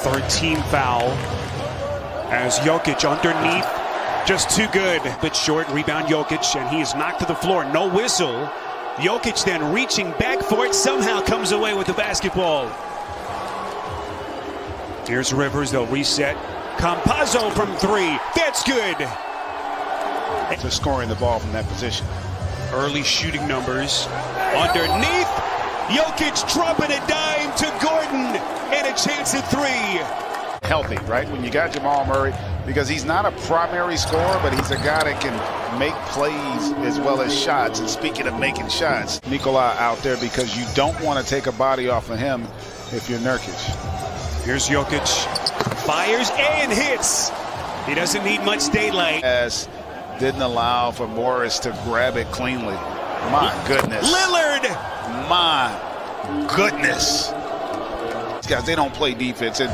Third team foul as Jokic underneath, just too good. Bit short, rebound Jokic, and he is knocked to the floor. No whistle. Jokic then reaching back for it, somehow comes away with the basketball. Here's Rivers, they'll reset. Campazzo from three, that's good. To scoring the ball from that position. Early shooting numbers. Underneath, Jokic dropping a dime to Gordon, and a chance at three. Healthy, right? When you got Jamal Murray, because he's not a primary scorer, but he's a guy that can make plays as well as shots. And speaking of making shots, Nikola out there because you don't want to take a body off of him if you're Nurkic. Here's Jokic, fires and hits. He doesn't need much daylight. As didn't allow for Morris to grab it cleanly. My goodness. Lillard! My goodness. These guys, they don't play defense. And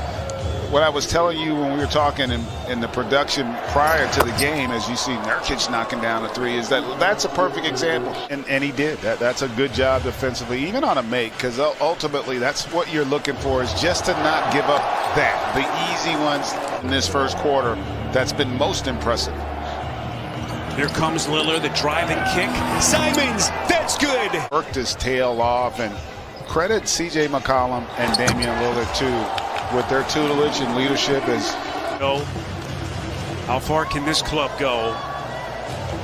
what I was telling you when we were talking in the production prior to the game, as you see Nurkic knocking down a three, is that's a perfect example. And he did. That's a good job defensively, even on a make, because ultimately that's what you're looking for, is just to not give up that. The easy ones in this first quarter, that's been most impressive. Here comes Lillard, the driving kick. Simons, that's good. Worked his tail off, and credit C.J. McCollum and Damian Lillard too, with their tutelage and leadership. How far can this club go?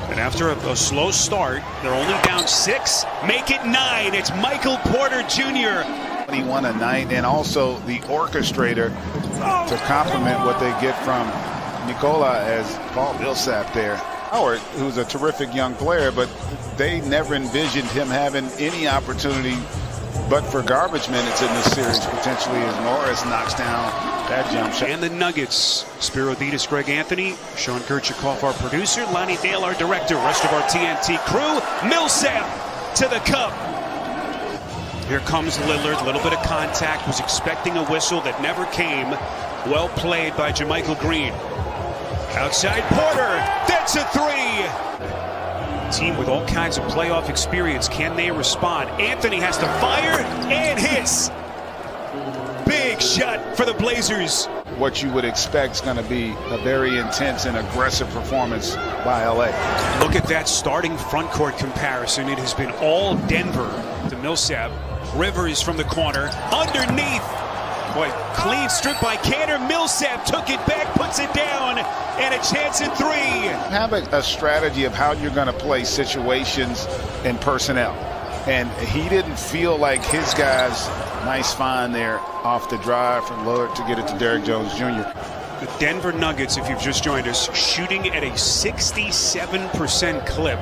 And after a slow start, they're only down 6. Make it 9. It's Michael Porter Jr. 21 a night, and also the orchestrator to complement what they get from Nikola as Paul Millsap there. Howard, who's a terrific young player, but they never envisioned him having any opportunity but for garbage minutes in this series, potentially, as Morris knocks down that jump shot. And the Nuggets, Spiro Ditas, Greg Anthony, Sean Kirchikoff, our producer, Lonnie Dale, our director, rest of our TNT crew. Millsap to the cup. Here comes Lillard, a little bit of contact, was expecting a whistle that never came. Well played by JaMychal Green. Outside Porter, that's a three. Team with all kinds of playoff experience, can they respond? Anthony has to fire and hits. Big shot for the Blazers. What you would expect is going to be a very intense and aggressive performance by LA. Look at that starting front court comparison. It has been all Denver to Millsap. Rivers from the corner, underneath. Boy, clean strip by Cantor. Millsap took it back, puts it down, and a chance at three. Have a strategy of how you're going to play situations and personnel. And he didn't feel like his guys, nice find there off the drive from Lillard to get it to Derrick Jones Jr. The Denver Nuggets, if you've just joined us, shooting at a 67% clip.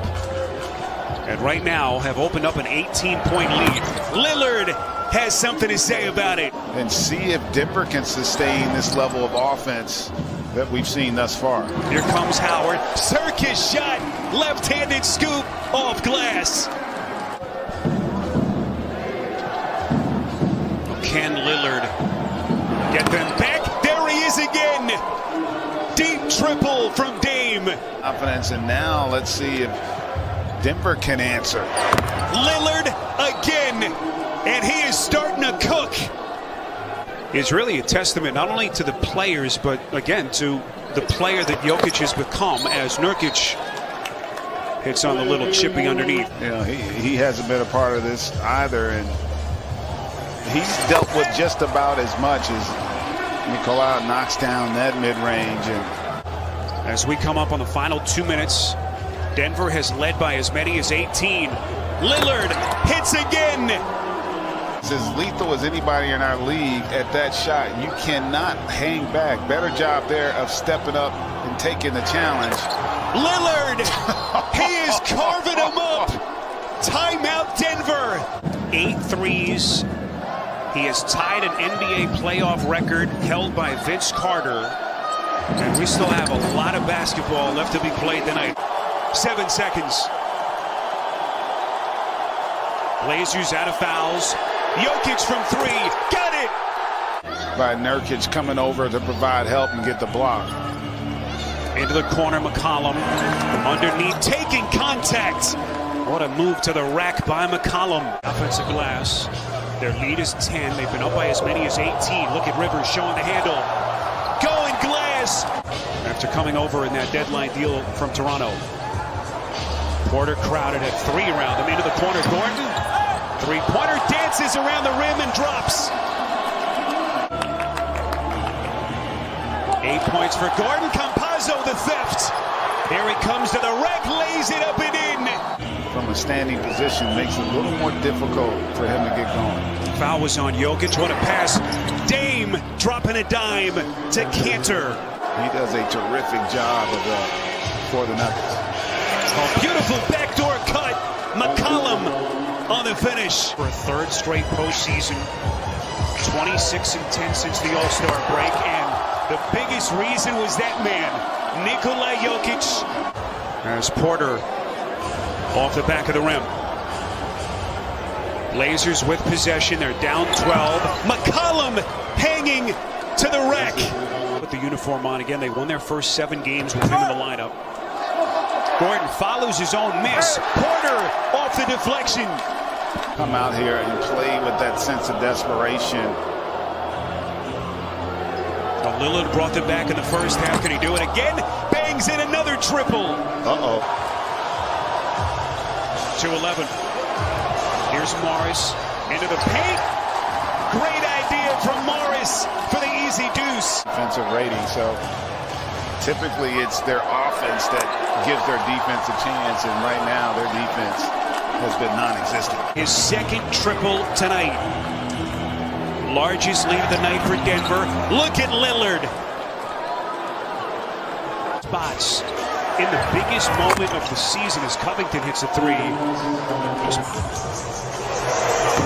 And right now have opened up an 18-point lead. Lillard has something to say about it. And see if Denver can sustain this level of offense that we've seen thus far. Here comes Howard. Circus shot. Left-handed scoop off glass. Can Lillard get them back? There he is again. Deep triple from Dame. Confidence, and now let's see if Denver can answer. Lillard again. And he is starting to cook. It's really a testament not only to the players, but again to the player that Jokic has become, as Nurkic hits on the little chippy underneath. You know, he hasn't been a part of this either, and he's dealt with just about as much as Nikola knocks down that mid-range. And as we come up on the final 2 minutes, Denver has led by as many as 18. Lillard hits again. It's as lethal as anybody in our league at that shot. You cannot hang back. Better job there of stepping up and taking the challenge. Lillard, he is carving him up. Timeout Denver. 8 threes. He has tied an NBA playoff record held by Vince Carter. And we still have a lot of basketball left to be played tonight. 7 seconds. Blazers out of fouls. Jokic from three. Got it! By Nurkic coming over to provide help and get the block. Into the corner, McCollum. Underneath, taking contact. What a move to the rack by McCollum. Offensive glass. Their lead is 10. They've been up by as many as 18. Look at Rivers showing the handle. Going glass! After coming over in that deadline deal from Toronto. Porter crowded at 3 around him into the corner. Gordon, three-pointer, dances around the rim and drops. 8 points for Gordon. Campazzo, the theft. Here he comes to the rack, lays it up and in. From a standing position, makes it a little more difficult for him to get going. Foul was on Jokic. What a pass. Dame dropping a dime to Cantor. He does a terrific job of that for the Nuggets. Oh, beautiful backdoor cut. McCollum on the finish. For a third straight postseason. 26-10 since the All-Star break. And the biggest reason was that man, Nikola Jokic. As Porter off the back of the rim. Blazers with possession. They're down 12. McCollum hanging to the rack. Put the uniform on again. They won their first 7 games with him in the lineup. Gordon follows his own miss. Porter off the deflection. Come out here and play with that sense of desperation. Lillard brought them back in the first half. Can he do it again? Bangs in another triple. Uh-oh. 2-11. Here's Morris into the paint. Great idea from Morris for the easy deuce. Defensive rating, so typically it's their offense that gives their defense a chance, and right now their defense has been non-existent. His second triple tonight. Largest lead of the night for Denver. Look at Lillard. Spots in the biggest moment of the season as Covington hits a 3.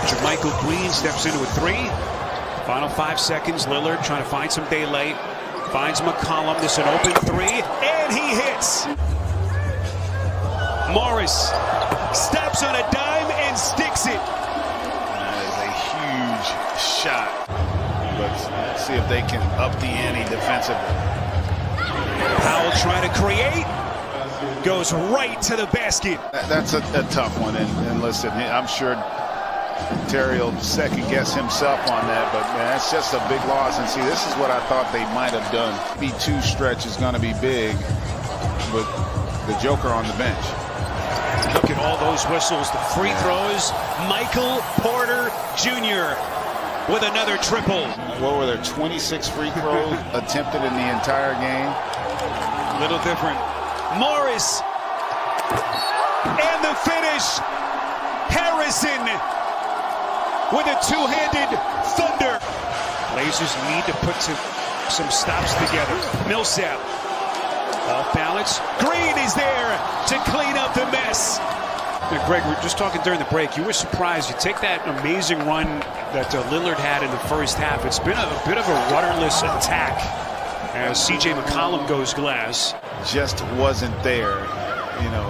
Jermichael Green steps into a 3. Final 5 seconds. Lillard trying to find some daylight. Finds McCollum. This is an open 3. And he hits. Morris stops on a dime and sticks it. Shot, but let's see if they can up the ante defensively. Powell trying to create, goes right to the basket. That's a tough one, and listen, I'm sure Terry will second guess himself on that, but man, that's just a big loss. And see, this is what I thought they might have done. B2 stretch is going to be big, but the Joker on the bench. Look at all those whistles, the free throws. Michael Porter Jr. with another triple. What were there, 26 free throws attempted in the entire game? Little different. Morris. And the finish. Harrison with a two-handed thunder. Blazers need to put some stops together. Millsap. Off balance. Green is there to clean up the mess. Greg, we were just talking during the break. You were surprised. You take that amazing run that Lillard had in the first half. It's been a bit of a rudderless attack as C.J. McCollum goes glass. Just wasn't there. You know,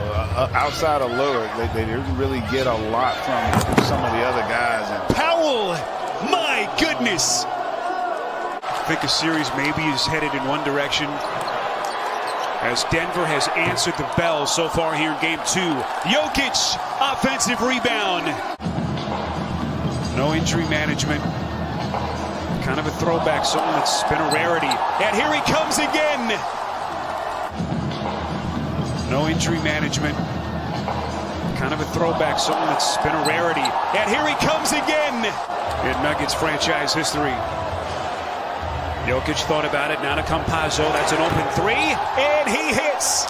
outside of Lillard, they didn't really get a lot from some of the other guys. And Powell, my goodness. I think a series maybe is headed in one direction, as Denver has answered the bell so far here in Game 2. Jokic, offensive rebound. No injury management. Kind of a throwback, something that's been a rarity. And here he comes again. No injury management. Kind of a throwback, something that's been a rarity. And here he comes again in Nuggets franchise history. Jokic thought about it, now to Campazzo. That's an open 3, and he hits.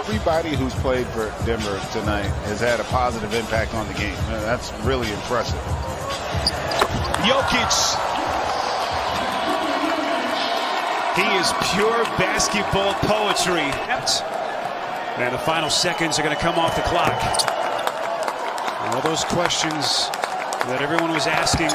Everybody who's played for Denver tonight has had a positive impact on the game. That's really impressive. Jokic. He is pure basketball poetry. And the final seconds are going to come off the clock. All those questions that everyone was asking.